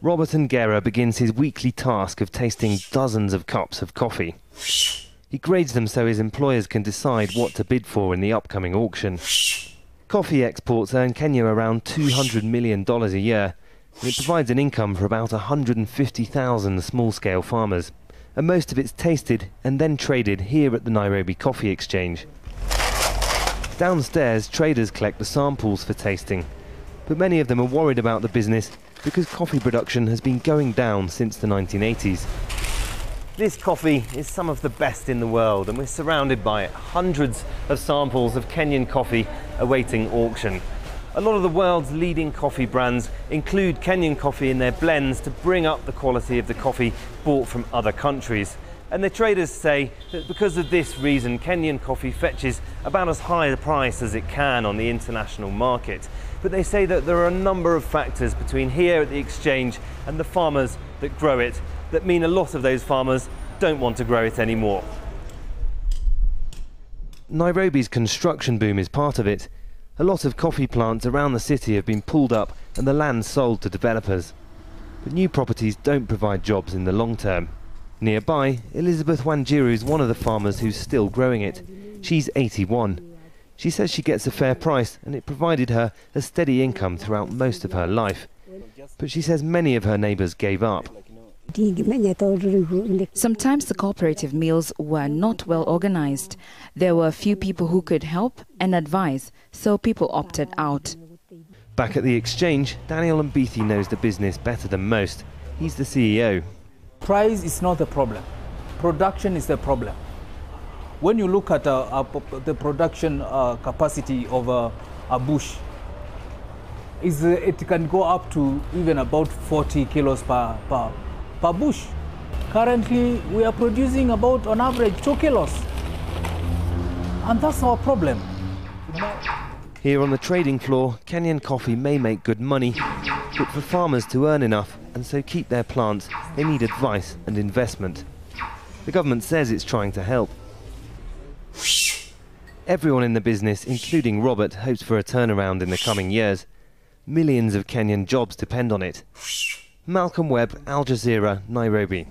Robert Ngera begins his weekly task of tasting dozens of cups of coffee. He grades them so his employers can decide what to bid for in the upcoming auction. Coffee exports earn Kenya around $200 million a year, and it provides an income for about 150,000 small-scale farmers. And most of it's tasted and then traded here at the Nairobi Coffee Exchange. Downstairs, traders collect the samples for tasting, but many of them are worried about the business because coffee production has been going down since the 1980s. This coffee is some of the best in the world, and we're surrounded by hundreds of samples of Kenyan coffee awaiting auction. A lot of the world's leading coffee brands include Kenyan coffee in their blends to bring up the quality of the coffee bought from other countries. And the traders say that because of this reason, Kenyan coffee fetches about as high a price as it can on the international market. But they say that there are a number of factors between here at the exchange and the farmers that grow it that mean a lot of those farmers don't want to grow it anymore. Nairobi's construction boom is part of it. A lot of coffee plants around the city have been pulled up and the land sold to developers. But new properties don't provide jobs in the long term. Nearby, Elizabeth Wanjiru is one of the farmers who's still growing it. She's 81. She says she gets a fair price and it provided her a steady income throughout most of her life. But she says many of her neighbours gave up. Sometimes the cooperative mills were not well organized. There were few people who could help and advise, so people opted out. Back at the exchange, Daniel Mbithi knows the business better than most. He's the CEO. Price is not the problem. Production is the problem. When you look at the production capacity of a bush, it can go up to even about 40 kilos per bush. Currently, we are producing about, on average, 2 kilos. And that's our problem. Here on the trading floor, Kenyan coffee may make good money, but for farmers to earn enough and so keep their plants, they need advice and investment. The government says it's trying to help. Everyone in the business, including Robert, hopes for a turnaround in the coming years. Millions of Kenyan jobs depend on it. Malcolm Webb, Al Jazeera, Nairobi.